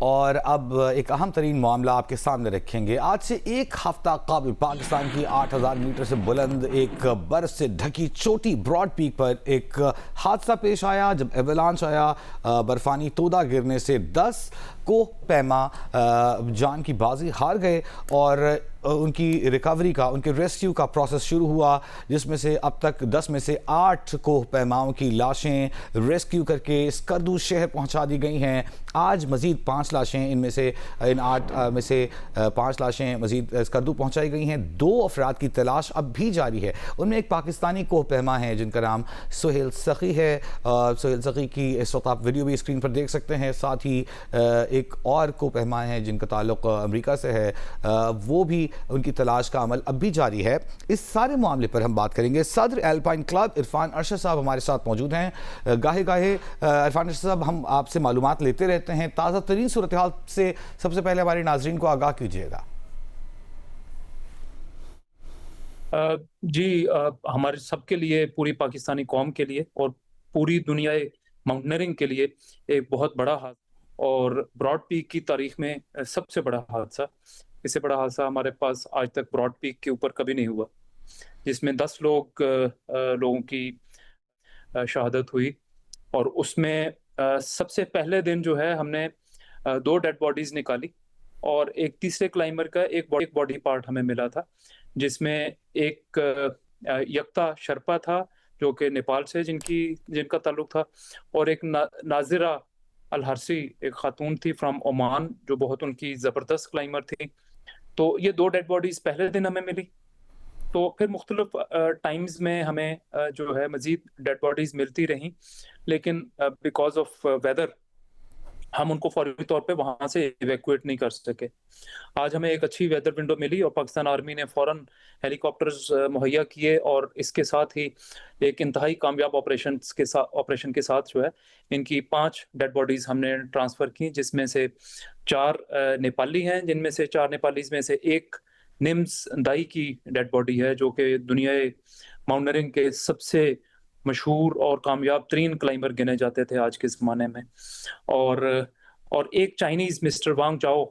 और अब एक अहम तरीन मामला आपके सामने रखेंगे। आज से एक हफ्ता कबल पाकिस्तान की 8,000 मीटर से बुलंद एक बर्फ से ढकी चोटी ब्रॉड पीक पर एक हादसा पेश आया जब एवलांच आया। बर्फानी तोदा गिरने से 10 कोह पैमा जान की बाजी हार गए और उनकी रिकवरी का, उनके रेस्क्यू का प्रोसेस शुरू हुआ, जिसमें से अब तक 10 में से 8 कोह पैमाओं की लाशें रेस्क्यू करके स्कर्दू शहर पहुंचा दी गई हैं। आज मज़ीद 5 लाशें, इनमें से इन 8 में से 5 लाशें मज़ीद स्कर्दू पहुंचाई गई हैं। 2 अफराद की तलाश अब भी जारी है। उनमें एक पाकिस्तानी कोह पैमा है जिनका नाम सुहेल सखी है। सुहेल सखी की इस वक्त आप वीडियो भी स्क्रीन पर देख सकते हैं। साथ ही एक और कोह पैमा है जिनका ताल्लुक अमेरिका से है, वो भी, उनकी तलाश का अमल अब भी जारी है। इस सारे मामले पर हम बात करेंगे। सदर एल्पाइन क्लब इरफान अरशद साहब हमारे साथ मौजूद हैं। गाहे गाहे इरफान अरशद साहब, हम आपसे मालूमात लेते रहते हैं। ताज़ा तरीन सूरत हाल से सबसे पहले हमारे नाजरीन को आगाह कीजिएगा। जी, हमारे सबके लिए, पूरी पाकिस्तानी कौम के लिए और पूरी दुनिया माउंटेनियरिंग के लिए एक बहुत बड़ा हादसा और ब्रॉड पीक की तारीख में सबसे बड़ा हादसा। इससे बड़ा हादसा हमारे पास आज तक ब्रॉड पीक के ऊपर कभी नहीं हुआ, जिसमें 10 लोगों की शहादत हुई। और उसमें सबसे पहले दिन जो है हमने 2 डेड बॉडीज निकाली और एक तीसरे क्लाइंबर का एक बॉडी पार्ट हमें मिला था, जिसमें एक यक्ता शर्पा था जो कि नेपाल से जिनका ताल्लुक था, और एक नाजिरा अल हरसी, एक खातून थी फ्रॉम ओमान, जो बहुत उनकी ज़बरदस्त क्लाइंबर थी। तो ये 2 डेड बॉडीज पहले दिन हमें मिली। तो फिर मुख्तलिफ टाइम्स में हमें जो है मजीद डेड बॉडीज मिलती रहीं, लेकिन बिकॉज ऑफ वेदर हम उनको फौरी तौर पे वहां से इवैक्यूएट नहीं कर सके। आज हमें एक अच्छी वेदर विंडो मिली और पाकिस्तान आर्मी ने फौरन हेलीकॉप्टर्स मुहैया किए और इसके साथ ही एक इंतहाई कामयाब ऑपरेशन के साथ जो है इनकी 5 डेड बॉडीज हमने ट्रांसफर की, जिसमें से 4 नेपाली हैं, जिनमें से 4 नेपालीज में से एक निम्स दाई की डेड बॉडी है, जो कि दुनिया माउंटेनियरिंग के सबसे मशहूर और कामयाब तरीन क्लाइंबर गिने जाते थे आज के ज़माने में। और एक चाइनीज मिस्टर वांग चाओ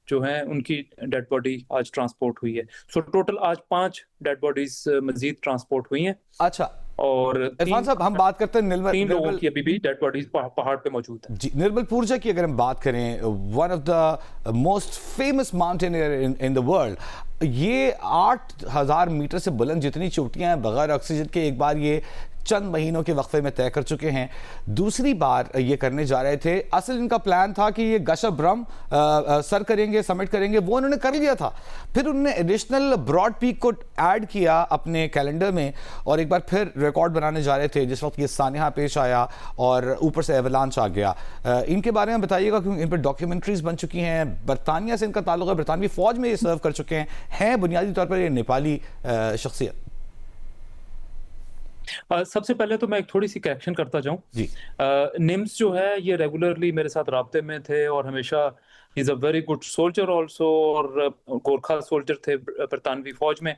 जो है, उनकी डेड बॉडी आज ट्रांसपोर्ट हुई है। सो टोटल आज 5 डेड बॉडीज मजीद ट्रांसपोर्ट हुई हैं। अच्छा और इरफान साहब, हम बात करते हैं 3 लोगों की अभी भी डेड बॉडीज पहाड़ पे मौजूद है। जी, निर्मल पूर्जा की अगर हम बात करें, one of the most famous mountaineer in the world, ये 8,000 मीटर से बुलंद जितनी चोटियां हैं बगैर ऑक्सीजन के एक बार ये चंद महीनों के वक्फे में तय कर चुके हैं। दूसरी बार ये करने जा रहे थे। असल इनका प्लान था कि ये गशब्रम सर करेंगे, समिट करेंगे, वो उन्होंने कर लिया था। फिर उन्होंने एडिशनल ब्रॉड पीक को ऐड किया अपने कैलेंडर में और एक बार फिर रिकॉर्ड बनाने जा रहे थे, जिस वक्त ये सानिया पेश आया और ऊपर से एवलांच आ गया। इनके बारे में बताइएगा, क्योंकि इन पर डॉक्यूमेंट्रीज बन चुकी हैं। बरतानिया से इनका ताल्लुक है, बरतानवी फौज में ये सर्व कर चुके हैं बुनियादी तौर पर ये नेपाली शख्सियत। सबसे पहले तो मैं एक थोड़ी सी करेक्शन करता जाऊं। जी, निम्स जो है ये रेगुलरली मेरे साथ राब्ते में थे और हमेशा is a very good soldier also, और गोरखा सोल्जर थे बरतानवी फौज में।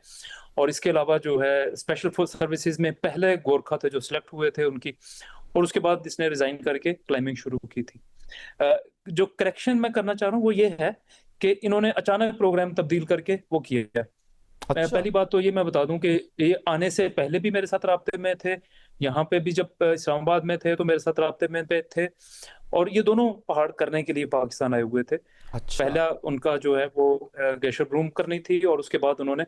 और इसके अलावा जो है स्पेशल फोर्स सर्विसेज में पहले गोरखा थे जो सिलेक्ट हुए थे उनकी, और उसके बाद इसने रिजाइन करके क्लाइंबिंग शुरू की थी। जो करेक्शन मैं करना चाह रहा हूँ वो ये है कि इन्होंने अचानक प्रोग्राम तब्दील करके वो किया है। अच्छा, पहली बात तो ये मैं बता दूं कि ये आने से पहले भी मेरे साथ राब्ते में थे। यहाँ पे भी जब इस्लामाबाद में थे तो मेरे साथ राब्ते में पे थे, और ये दोनों पहाड़ करने के लिए पाकिस्तान आए हुए थे। अच्छा, पहला उनका जो है वो ग्लेशियर ब्रूम करनी थी और उसके बाद उन्होंने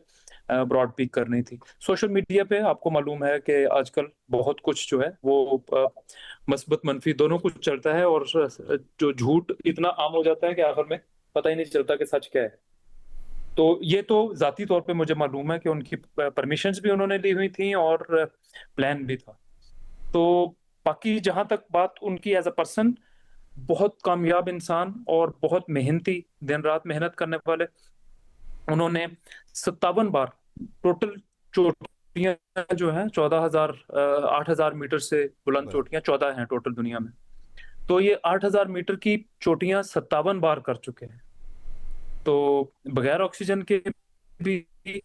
ब्रॉड पीक करनी थी। सोशल मीडिया पे आपको मालूम है कि आजकल बहुत कुछ जो है वो मस्बत मनफी दोनों कुछ चलता है, और जो झूठ इतना आम हो जाता है कि आखिर में पता ही नहीं चलता कि सच क्या है। तो ये तो जाती तौर पे मुझे मालूम है कि उनकी परमिशंस भी उन्होंने ली हुई थी और प्लान भी था। तो बाकी जहां तक बात उनकी एज अ पर्सन, बहुत कामयाब इंसान और बहुत मेहनती, दिन रात मेहनत करने वाले। उन्होंने 57 बार टोटल चोटियां जो है 14,000 8,000 मीटर से बुलंद चोटियां 14 हैं टोटल दुनिया में। तो ये 8,000 मीटर की चोटियां 57 बार कर चुके हैं। तो बगैर ऑक्सीजन के भी,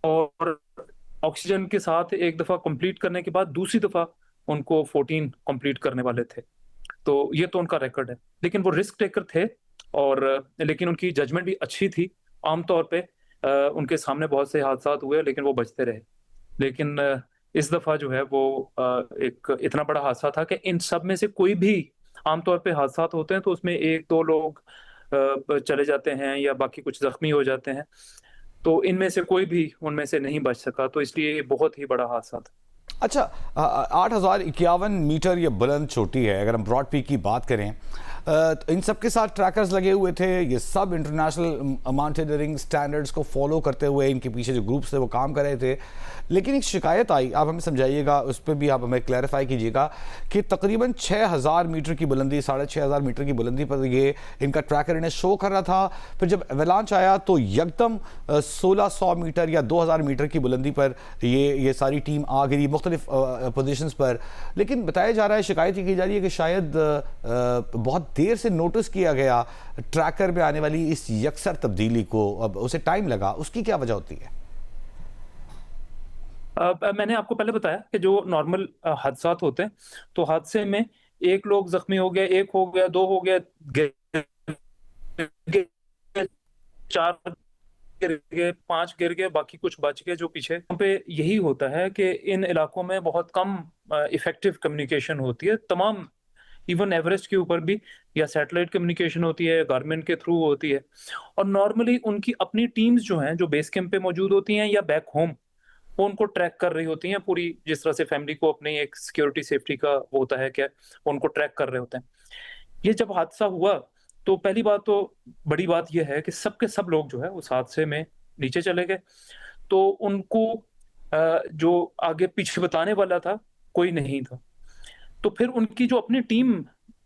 और ऑक्सीजन के साथ एक दफा कंप्लीट करने के बाद दूसरी दफा उनको 14 कंप्लीट करने वाले थे। तो ये तो उनका रिकॉर्ड है। लेकिन वो रिस्क टेकर थे और लेकिन उनकी जजमेंट भी अच्छी थी। आमतौर पे उनके सामने बहुत से हादसात हुए लेकिन वो बचते रहे। लेकिन इस दफ़ा जो है वो एक इतना बड़ा हादसा था कि इन सब में से कोई भी, आमतौर पे हादसात होते हैं तो उसमें 1-2 लोग चले जाते हैं या बाकी कुछ ज़ख्मी हो जाते हैं। तो इनमें से कोई भी उनमें से नहीं बच सका, तो इसलिए ये बहुत ही बड़ा हादसा था। अच्छा, 8,051 मीटर ये बुलंद चोटी है। अगर हम ब्रॉड पीक की बात करें, तो इन सब के साथ ट्रैकर्स लगे हुए थे। ये सब इंटरनेशनल माउंटेनियरिंग स्टैंडर्ड्स को फॉलो करते हुए इनके पीछे जो ग्रुप्स थे वो काम कर रहे थे। लेकिन एक शिकायत आई, आप हमें समझाइएगा, उस पर भी आप हमें क्लैरिफाई कीजिएगा कि तकरीबन 6,000 मीटर की बुलंदी, 6,500 मीटर की बुलंदी पर ये इनका ट्रैकर इन्हें शो कर रहा था। फिर जब एवलांच आया तो यकदम 1,600 मीटर या 2,000 मीटर की बुलंदी पर ये सारी टीम आ गिरी मुख्तलिफ पोजीशंस पर। लेकिन बताया जा रहा है, शिकायत ये की जा रही है कि शायद बहुत देर से नोटिस किया गया ट्रैकर में आने वाली इस यकसर तब्दीली को, अब उसे टाइम लगा। उसकी क्या वजह होती है? मैंने आपको पहले बताया कि जो नॉर्मल हादसात होते हैं, तो हादसे में एक लोग जख्मी हो गया, एक हो गया, 2 हो गया, गिर गए, 4 गिर गए, 5 गिर गए, बाकी कुछ बच गए जो पीछे। वहाँ पे यही होता है कि इन इलाकों में बहुत कम इफेक्टिव कम्युनिकेशन होती है। तमाम, इवन एवरेस्ट के ऊपर भी या सैटेलाइट कम्युनिकेशन होती है, गारमेंट के थ्रू होती है। और नॉर्मली उनकी अपनी टीम्स जो हैं, जो बेस कैंप पे मौजूद होती हैं या बैक होम, वो उनको ट्रैक कर रही होती हैं पूरी। जिस तरह से फैमिली को अपनी एक सिक्योरिटी सेफ्टी का वो होता है, क्या वो उनको ट्रैक कर रहे होते हैं। ये जब हादसा हुआ तो पहली बात तो, बड़ी बात यह है कि सबके सब लोग जो है उस हादसे में नीचे चले गए। तो उनको जो आगे पीछे बताने वाला था कोई नहीं था। तो फिर उनकी जो अपनी टीम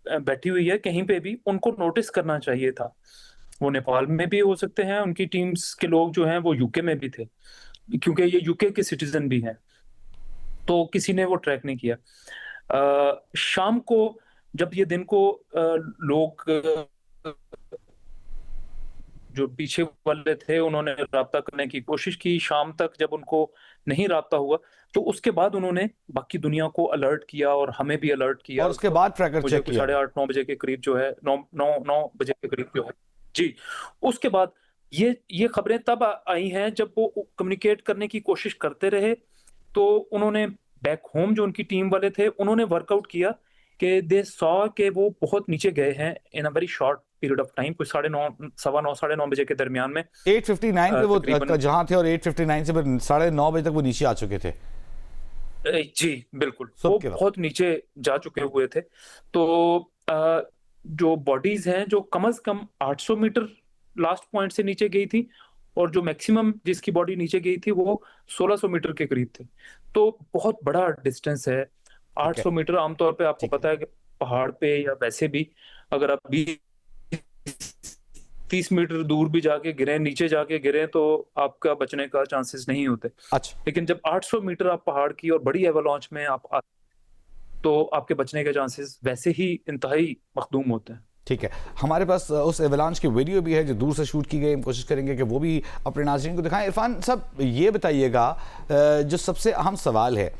बैठी हुई है कहीं पे भी, उनको नोटिस करना चाहिए था। वो नेपाल में भी हो सकते हैं, उनकी टीम्स के लोग जो हैं वो यूके में भी थे, क्योंकि ये यूके के सिटीजन भी हैं। तो किसी ने वो ट्रैक नहीं किया। शाम को जब ये दिन को लोग जो पीछे वाले थे उन्होंने राब्ता करने की कोशिश की, शाम तक जब उनको नहीं राब्ता हुआ तो उसके बाद उन्होंने बाकी दुनिया को अलर्ट किया और हमें भी अलर्ट किया। और उस उसके वक्त बाद ट्रैकर मुझे चेक कुछ किया गया। 8:30-9 बजे के करीब जो है, 9 बजे के करीब जो है। जी। उसके बाद ये खबरें तब आई हैं जब वो कम्युनिकेट करने की कोशिश करते रहे। तो उन्होंने बैक होम, जो उनकी टीम वाले थे, उन्होंने वर्कआउट किया कि दे सॉ के वो बहुत नीचे गए हैं in a very short period of time, कुछ 9:30, 9:15, 9:30 बजे के दरमियान में 8:59 पे वो तकरीबन। जहां थे, और 8:59 से फिर 9:30 बजे तक वो नीचे आ चुके थे जी, बिल्कुल, वो सुबह के वक्त। बहुत नीचे जा चुके हुए थे। तो जो बॉडीज़ हैं, जो कम से कम 800 मीटर लास्ट पॉइंट से नीचे गई थी, और जो मैक्सिमम जिसकी बॉडी नीचे गई थी वो 1600 मीटर के करीब थे। तो बहुत बड़ा डिस्टेंस है। ठीक है, 800 मीटर, आमतौर पे आपको ठीक है। पता है कि पहाड़ पे या वैसे भी अगर आप 30 मीटर दूर भी जाके गिरे, नीचे जाके गिरे, तो आपका बचने का चांसेस नहीं होते। अच्छा, लेकिन जब 800 मीटर आप पहाड़ की और बड़ी एवालांच में आप तो आपके बचने के चांसेस वैसे ही इंतहाई मखदूम होते हैं। ठीक है। हमारे पास उस एवलांच की वीडियो भी है जो दूर से शूट की गई। हम कोशिश करेंगे कि वो भी अपने नाज़रीन को दिखाएं। इरफान साहब, ये बताइएगा, जो सबसे अहम सवाल है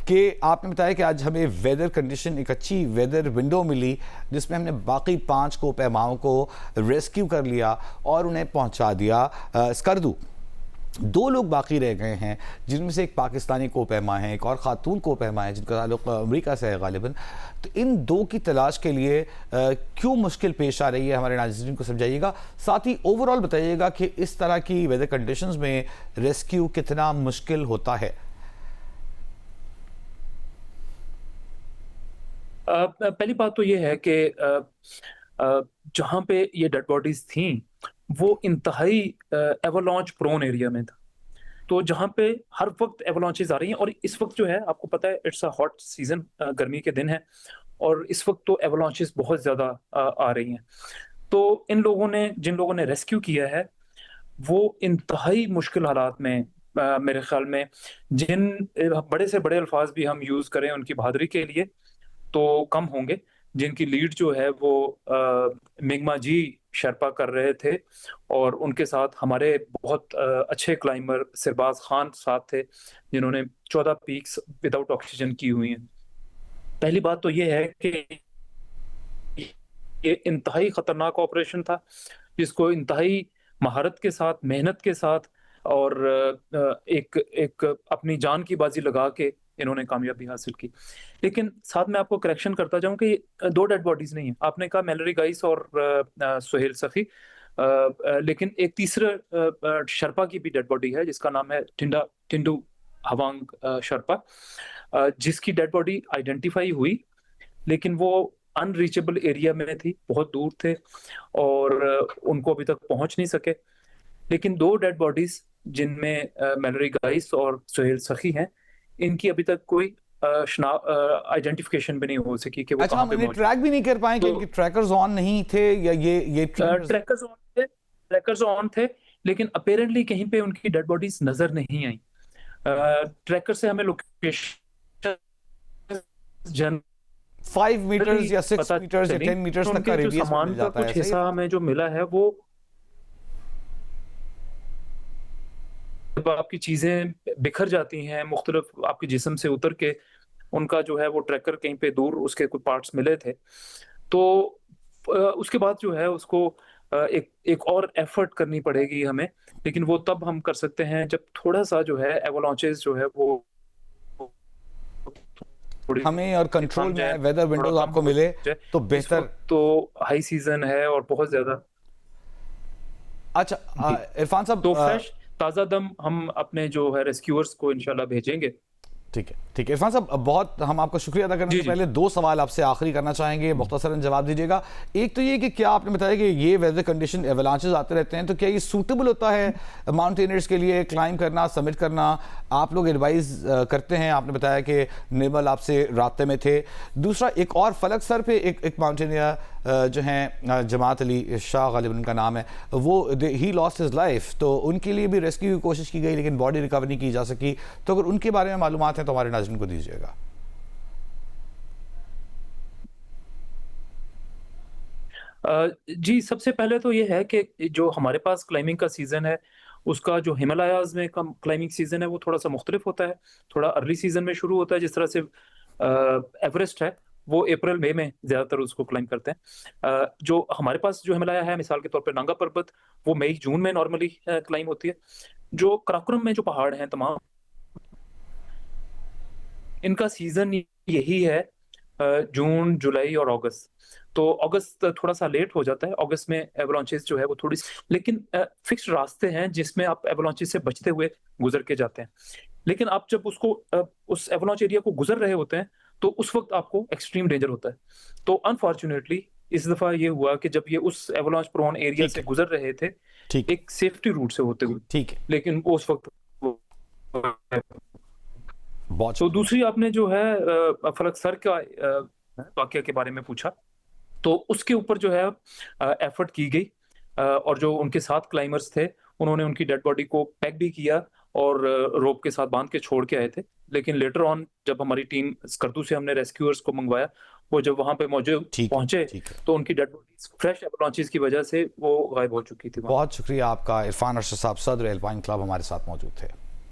कि आपने बताया कि आज हमें वेदर कंडीशन, एक अच्छी वेदर विंडो मिली जिसमें हमने बाकी 5 को पैमाओं को रेस्क्यू कर लिया और उन्हें पहुंचा दिया स्कर्दू। 2 लोग बाकी रह गए हैं, जिनमें से एक पाकिस्तानी कोपैमा है, एक और ख़ातून कोपैमा है जिनका ताल्लुक अमेरिका से है गालिबन। तो इन 2 की तलाश के लिए क्यों मुश्किल पेश आ रही है, हमारे नाज़रीन को समझाइएगा। साथ ही ओवरऑल बताइएगा कि इस तरह की वेदर कंडीशंस में रेस्क्यू कितना मुश्किल होता है। पहली बात तो ये है कि जहाँ पे ये डेड बॉडीज थी वो इंतहाई एवलांच प्रोन एरिया में था। तो जहाँ पे हर वक्त एवलांचेस आ रही हैं, और इस वक्त जो है आपको पता है इट्स अ हॉट सीजन, गर्मी के दिन है, और इस वक्त तो एवलांचेस बहुत ज्यादा आ रही हैं। तो इन लोगों ने, जिन लोगों ने रेस्क्यू किया है, वो इंतहाई मुश्किल हालात में, मेरे ख्याल में, जिन बड़े से बड़े अल्फाज भी हम यूज करें उनकी बहादुरी के लिए तो कम होंगे। जिनकी लीड जो है वो मिंगमा जी शेरपा कर रहे थे, और उनके साथ हमारे बहुत अच्छे क्लाइंबर सिरबाज खान साथ थे, जिन्होंने 14 पीक्स विदाउट ऑक्सीजन की हुई हैं। पहली बात तो ये है कि ये इंतहाई खतरनाक ऑपरेशन था, जिसको इंतहाई महारत के साथ, मेहनत के साथ और एक एक अपनी जान की बाजी लगा के इन्होंने कामयाबी हासिल की। लेकिन साथ में आपको करेक्शन करता जाऊं कि 2 डेड बॉडीज नहीं है। आपने कहा मैलोरी गाइस और सुहेल सखी, लेकिन एक तीसरा शर्पा की भी डेड बॉडी है जिसका नाम है टिंडू हवांग शर्पा, जिसकी डेड बॉडी आइडेंटिफाई हुई, लेकिन वो अनरीचेबल एरिया में थी, बहुत दूर थे और उनको अभी तक पहुंच नहीं सके। लेकिन 2 डेड बॉडीज जिनमें मैलोरी गाइस और सुहेल सखी हैं, इनकी अभी तक कोई आइडेंटिफिकेशन भी नहीं हो सकी कि वो अच्छा, कहाँ हम पे इन्हें मौजूद। ट्रैक भी नहीं कर पाए कि तो इनके ट्रैकर्स ऑन नहीं थे, या ये ट्रैकर्स ऑन थे, लेकिन अपेरेंटली कहीं पे उनकी डेड बॉडीज नजर नहीं आई। ट्रैकर से हमें लोकेशन 5 मीटर्स या 6 पता मीटर्स या चली, 10 मीटर्स तो तक का उनके जो रेडियस में सामान मिल का जाता है, कुछ ऐसा ही हिस्सा है? हमें जो मिला है वो जब आपकी चीजें बिखर जाती हैं मुख्तलिफ आपके जिस्म से उतर के, उनका जो है वो ट्रैकर कहीं पे दूर उसके कुछ पार्ट्स मिले थे। तो उसके बाद जो है उसको एक एक और एफर्ट करनी पड़ेगी हमें, लेकिन वो तब हम कर सकते हैं जब थोड़ा सा जो है एवलांचेस जो है वो थोड़ी हमें और कंट्रोल थम जाए, में वेदर थोड़ा विंडोज कम आपको हो मिले जाए। तो इस बेहतर। वक्त तो हाई सीजन है और बहुत ज्यादा। अच्छा, जी। इरफान साहब, तो फ्रेश ताजा दम हम अपने जो है रेस्क्यूअर्स को इंशाल्लाह भेजेंगे। ठीक है, ठीक है इरफान साहब, बहुत हम आपका शुक्रिया अदा करने जी से जी पहले 2 सवाल आपसे आखिरी करना चाहेंगे, मुख्तसरन जवाब दीजिएगा। एक तो ये कि क्या आपने बताया कि ये वेदर कंडीशन एवलांचेस आते रहते हैं, तो क्या ये सूटेबल होता है माउंटेनर्स के लिए क्लाइंब करना, सबमिट करना? आप लोग एडवाइस करते हैं, आपने बताया कि निर्मल आपसे रास्ते में थे। दूसरा, एक और फलक सर पे एक माउंटेनियर जो हैं जमात अली शाह गालिबन उनका नाम है, वो ही लॉस्ट हिज लाइफ, तो उनके लिए भी रेस्क्यू की कोशिश की गई लेकिन बॉडी रिकवर नहीं की जा सकी। तो अगर उनके बारे में मालूमात हैं तो हमारे नाज़रीन को दीजिएगा। जी, सबसे पहले तो ये है कि जो हमारे पास क्लाइंबिंग का सीज़न है, उसका जो हिमालयाज़ में का क्लाइंबिंग सीज़न है, वो थोड़ा-सा मुख्तलिफ होता है। थोड़ा अर्ली सीज़न में शुरू होता है, जिस तरह से एवरेस्ट है, वो अप्रैल मई में ज़्यादातर उसको क्लाइंब करते हैं। जो हमारे पास जो हिमालय है, मिसाल के तौर पे नांगा पर्वत, वो मई जून में नॉर्मली क्लाइंब होती है। जो कराकोरम में जो पहाड़ हैं तमाम, इनका सीज़न यही है जून, जुलाई और अगस्त। तो अगस्त थोड़ा सा लेट हो जाता है, अगस्त में एवलांचेस जो है वो थोड़ी, लेकिन फिक्स्ड रास्ते हैं जिसमें आप एवलांचेस से बचते हुए गुजर के जाते हैं। लेकिन आप जब उसको उस एवलांच एरिया को गुजर रहे होते हैं, तो उस वक्त आपको एक्सट्रीम डेंजर होता है। तो अनफॉर्चुनेटली इस दफा ये हुआ कि जब ये उस एवलांच प्रोन एरिया ठीक से है, गुजर रहे थे, ठीक है, एक सेफ्टी रूट से होते हुए, ठीक है, लेकिन वो उस वक्त बहुत तो शुक्रिया। दूसरी आपने जो है फलक सर का वाकया के बारे में पूछा, तो उसके ऊपर जो है एफर्ट की गई, और जो उनके साथ क्लाइंबर्स थे उन्होंने उनकी डेड बॉडी को पैक भी किया और रोप के साथ बांध के छोड़ के आए थे। लेकिन लेटर ऑन जब हमारी टीम स्कर्दू से हमने रेस्क्यूअर्स को मंगवाया, वो जब वहां पे मौजूद ठीक है, पहुंचे, ठीक है, तो उनकी डेड बॉडीज फ्रेश एवलांचेस की वजह से वो गायब हो चुकी थी वहां। बहुत शुक्रिया आपका। इरफान अरशद साहब, सदर एल्पाइन क्लब, हमारे साथ मौजूद थे।